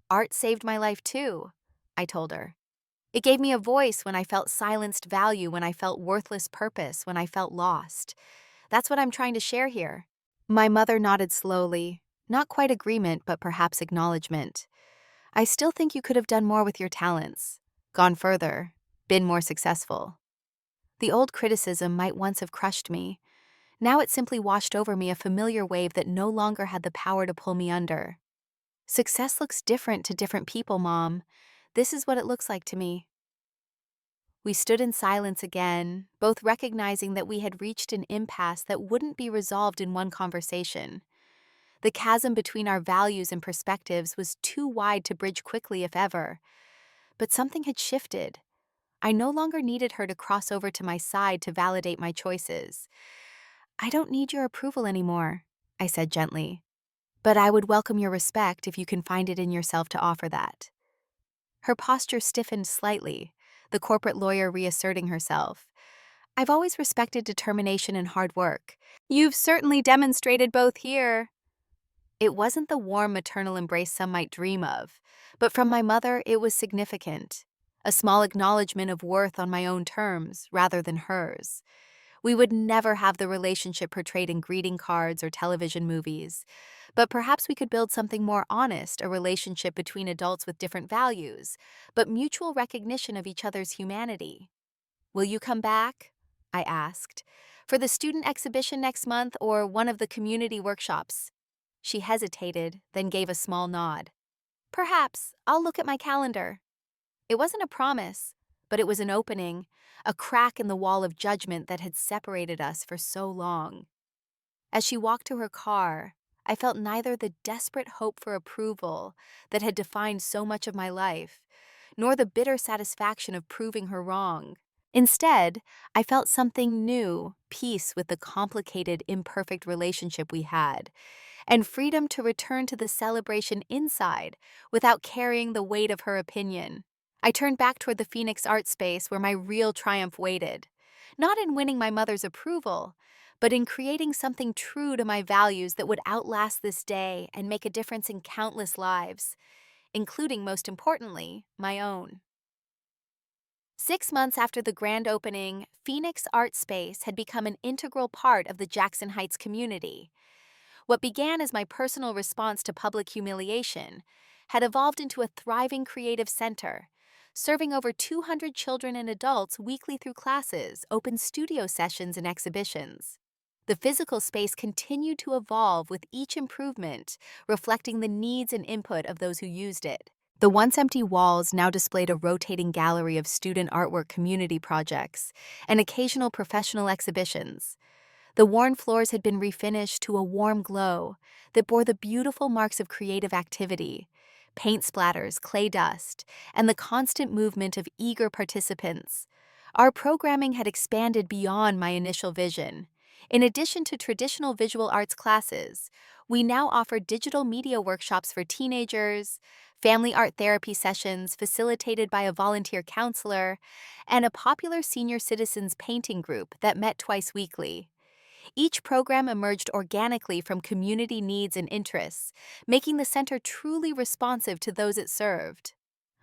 Art saved my life too, I told her. It gave me a voice when I felt silenced, value when I felt worthless, purpose when I felt lost. That's what I'm trying to share here. My mother nodded slowly, not quite agreement, but perhaps acknowledgement. I still think you could have done more with your talents, gone further, been more successful. The old criticism might once have crushed me. Now it simply washed over me, a familiar wave that no longer had the power to pull me under. Success looks different to different people, Mom. This is what it looks like to me. We stood in silence again, both recognizing that we had reached an impasse that wouldn't be resolved in one conversation. The chasm between our values and perspectives was too wide to bridge quickly, if ever. But something had shifted. I no longer needed her to cross over to my side to validate my choices. "I don't need your approval anymore," I said gently. "But I would welcome your respect if you can find it in yourself to offer that." Her posture stiffened slightly, the corporate lawyer reasserting herself. "I've always respected determination and hard work. You've certainly demonstrated both here." It wasn't the warm maternal embrace some might dream of, but from my mother it was significant. A small acknowledgement of worth on my own terms, rather than hers. We would never have the relationship portrayed in greeting cards or television movies, but perhaps we could build something more honest, a relationship between adults with different values, but mutual recognition of each other's humanity. "Will you come back?" I asked. "For the student exhibition next month or one of the community workshops?" She hesitated, then gave a small nod. "Perhaps. I'll look at my calendar." It wasn't a promise, but it was an opening, a crack in the wall of judgment that had separated us for so long. As she walked to her car, I felt neither the desperate hope for approval that had defined so much of my life, nor the bitter satisfaction of proving her wrong. Instead, I felt something new, peace with the complicated, imperfect relationship we had, and freedom to return to the celebration inside without carrying the weight of her opinion. I turned back toward the Phoenix art space where my real triumph waited, not in winning my mother's approval, but in creating something true to my values that would outlast this day and make a difference in countless lives, including, most importantly, my own. 6 months after the grand opening, Phoenix Art Space had become an integral part of the Jackson Heights community. What began as my personal response to public humiliation had evolved into a thriving creative center, serving over 200 children and adults weekly through classes, open studio sessions, and exhibitions. The physical space continued to evolve with each improvement, reflecting the needs and input of those who used it. The once empty walls now displayed a rotating gallery of student artwork, community projects, and occasional professional exhibitions. The worn floors had been refinished to a warm glow that bore the beautiful marks of creative activity, paint splatters, clay dust, and the constant movement of eager participants. Our programming had expanded beyond my initial vision. In addition to traditional visual arts classes, we now offered digital media workshops for teenagers, family art therapy sessions facilitated by a volunteer counselor, and a popular senior citizens painting group that met twice weekly. Each program emerged organically from community needs and interests, making the center truly responsive to those it served.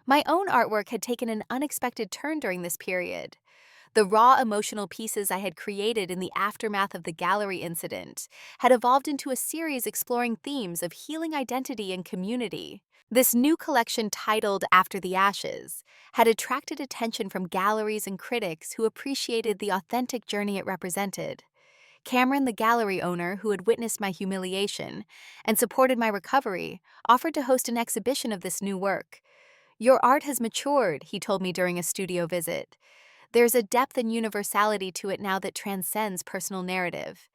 My own artwork had taken an unexpected turn during this period. The raw emotional pieces I had created in the aftermath of the gallery incident had evolved into a series exploring themes of healing identity and community. This new collection, titled After the Ashes, had attracted attention from galleries and critics who appreciated the authentic journey it represented. Cameron, the gallery owner who had witnessed my humiliation and supported my recovery, offered to host an exhibition of this new work. "Your art has matured," he told me during a studio visit. "There's a depth and universality to it now that transcends personal narrative.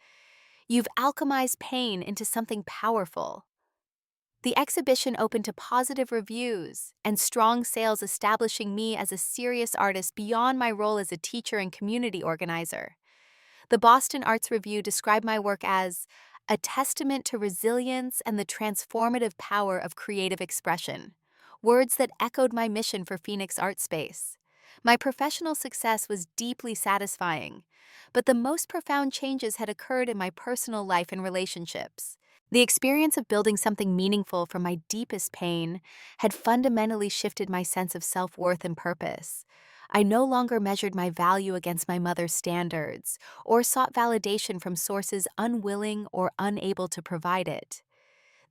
You've alchemized pain into something powerful." The exhibition opened to positive reviews and strong sales, establishing me as a serious artist beyond my role as a teacher and community organizer. The Boston Arts Review described my work as a testament to resilience and the transformative power of creative expression, words that echoed my mission for Phoenix Art Space. My professional success was deeply satisfying, but the most profound changes had occurred in my personal life and relationships. The experience of building something meaningful from my deepest pain had fundamentally shifted my sense of self-worth and purpose. I no longer measured my value against my mother's standards or sought validation from sources unwilling or unable to provide it.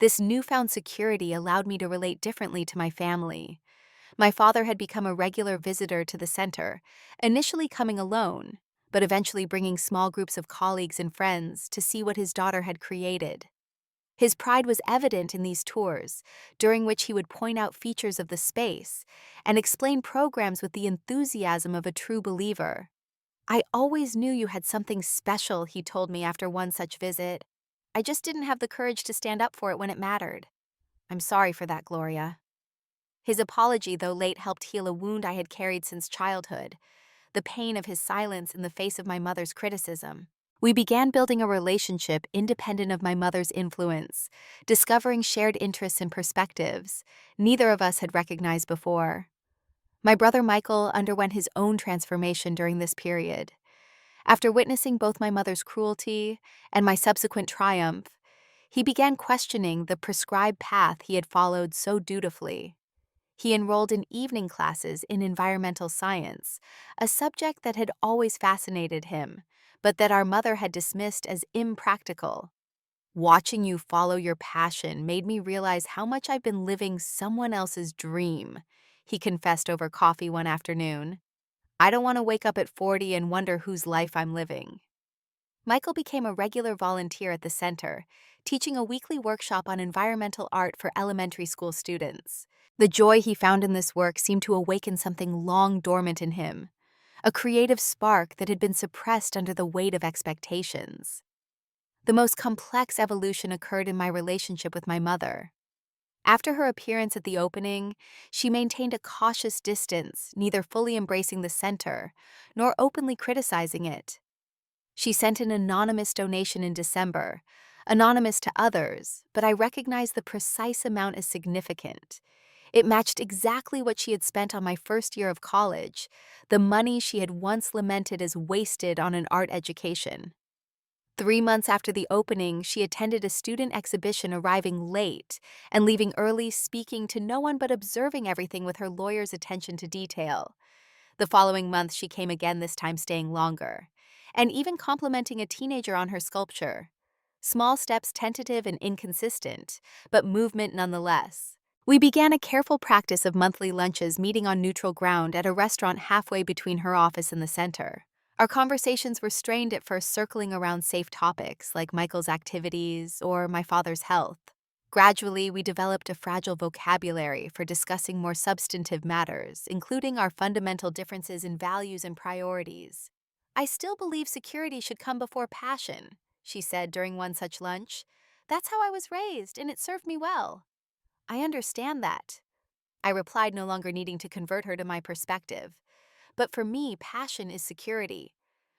This newfound security allowed me to relate differently to my family. My father had become a regular visitor to the center, initially coming alone, but eventually bringing small groups of colleagues and friends to see what his daughter had created. His pride was evident in these tours, during which he would point out features of the space and explain programs with the enthusiasm of a true believer. "I always knew you had something special," he told me after one such visit. "I just didn't have the courage to stand up for it when it mattered." "I'm sorry for that, Gloria." His apology, though late, helped heal a wound I had carried since childhood, the pain of his silence in the face of my mother's criticism. We began building a relationship independent of my mother's influence, discovering shared interests and perspectives neither of us had recognized before. My brother Michael underwent his own transformation during this period. After witnessing both my mother's cruelty and my subsequent triumph, he began questioning the prescribed path he had followed so dutifully. He enrolled in evening classes in environmental science, a subject that had always fascinated him, but that our mother had dismissed as impractical. "Watching you follow your passion made me realize how much I've been living someone else's dream," he confessed over coffee one afternoon. "I don't want to wake up at 40 and wonder whose life I'm living." Michael became a regular volunteer at the center, teaching a weekly workshop on environmental art for elementary school students. The joy he found in this work seemed to awaken something long dormant in him, a creative spark that had been suppressed under the weight of expectations. The most complex evolution occurred in my relationship with my mother. After her appearance at the opening, she maintained a cautious distance, neither fully embracing the center nor openly criticizing it. She sent an anonymous donation in December, anonymous to others, but I recognized the precise amount as significant. It matched exactly what she had spent on my first year of college, the money she had once lamented as wasted on an art education. 3 months after the opening, she attended a student exhibition, arriving late and leaving early, speaking to no one but observing everything with her lawyer's attention to detail. The following month, she came again, this time staying longer, and even complimenting a teenager on her sculpture. Small steps, tentative and inconsistent, but movement nonetheless. We began a careful practice of monthly lunches, meeting on neutral ground at a restaurant halfway between her office and the center. Our conversations were strained at first, circling around safe topics like Michael's activities or my father's health. Gradually, we developed a fragile vocabulary for discussing more substantive matters, including our fundamental differences in values and priorities. "I still believe security should come before passion," she said during one such lunch. "That's how I was raised, and it served me well." "I understand that," I replied, no longer needing to convert her to my perspective. "But for me, passion is security.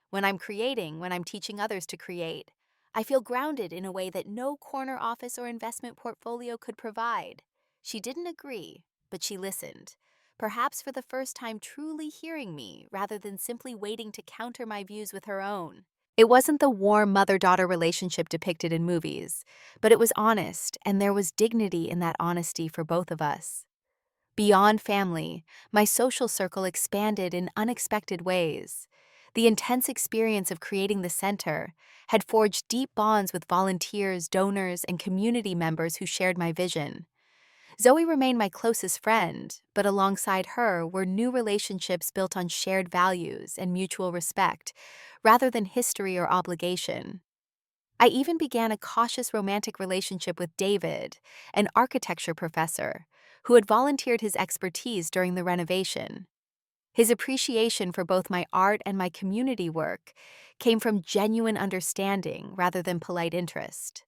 When I'm creating, when I'm teaching others to create, I feel grounded in a way that no corner office or investment portfolio could provide." She didn't agree, but she listened, perhaps for the first time truly hearing me rather than simply waiting to counter my views with her own. It wasn't the warm mother-daughter relationship depicted in movies, but it was honest, and there was dignity in that honesty for both of us. Beyond family, my social circle expanded in unexpected ways. The intense experience of creating the center had forged deep bonds with volunteers, donors, and community members who shared my vision. Zoe remained my closest friend, but alongside her were new relationships built on shared values and mutual respect, rather than history or obligation. I even began a cautious romantic relationship with David, an architecture professor, who had volunteered his expertise during the renovation. His appreciation for both my art and my community work came from genuine understanding rather than polite interest.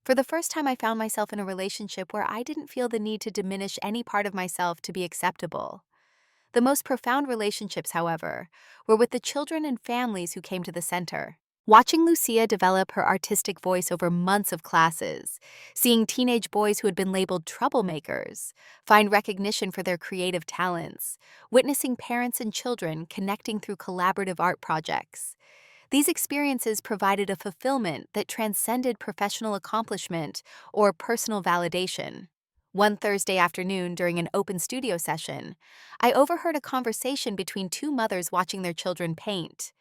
For the first time, I found myself in a relationship where I didn't feel the need to diminish any part of myself to be acceptable. The most profound relationships, however, were with the children and families who came to the center. Watching Lucia develop her artistic voice over months of classes, seeing teenage boys who had been labeled troublemakers find recognition for their creative talents, witnessing parents and children connecting through collaborative art projects. These experiences provided a fulfillment that transcended professional accomplishment or personal validation. One Thursday afternoon, during an open studio session, I overheard a conversation between two mothers watching their children paint.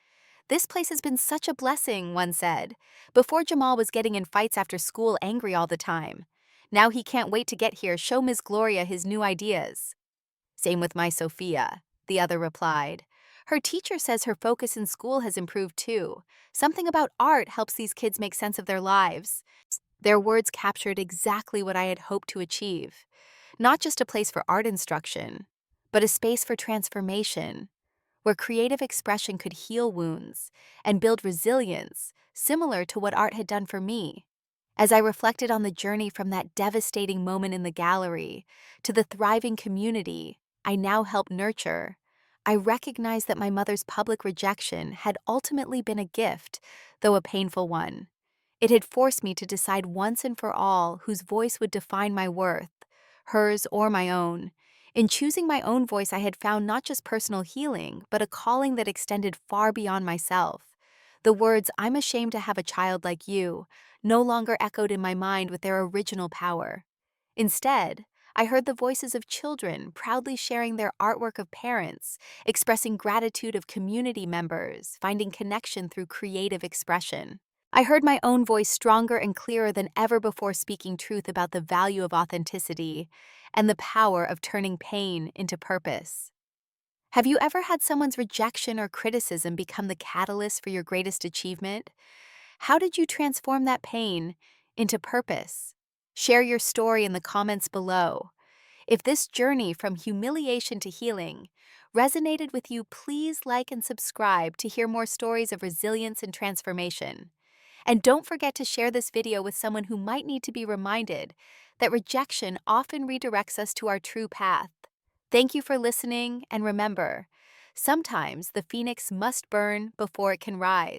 "This place has been such a blessing," one said, "before Jamal was getting in fights after school, angry all the time. Now he can't wait to get here, show Ms. Gloria his new ideas. Same with my Sophia, the other replied. Her teacher says her focus in school has improved too. Something about art helps these kids make sense of their lives. Their words captured exactly what I had hoped to achieve. Not just a place for art instruction, but a space for transformation, where creative expression could heal wounds and build resilience, similar to what art had done for me. As I reflected on the journey from that devastating moment in the gallery to the thriving community I now help nurture, I recognized that my mother's public rejection had ultimately been a gift, though a painful one. It had forced me to decide once and for all whose voice would define my worth, hers or my own. In choosing my own voice, I had found not just personal healing, but a calling that extended far beyond myself. The words, "I'm ashamed to have a child like you," no longer echoed in my mind with their original power. Instead, I heard the voices of children proudly sharing their artwork of parents, expressing gratitude of community members, finding connection through creative expression. I heard my own voice stronger and clearer than ever before, speaking truth about the value of authenticity and the power of turning pain into purpose. Have you ever had someone's rejection or criticism become the catalyst for your greatest achievement? How did you transform that pain into purpose? Share your story in the comments below. If this journey from humiliation to healing resonated with you, please like and subscribe to hear more stories of resilience and transformation. And don't forget to share this video with someone who might need to be reminded that rejection often redirects us to our true path. Thank you for listening, and remember, sometimes the phoenix must burn before it can rise.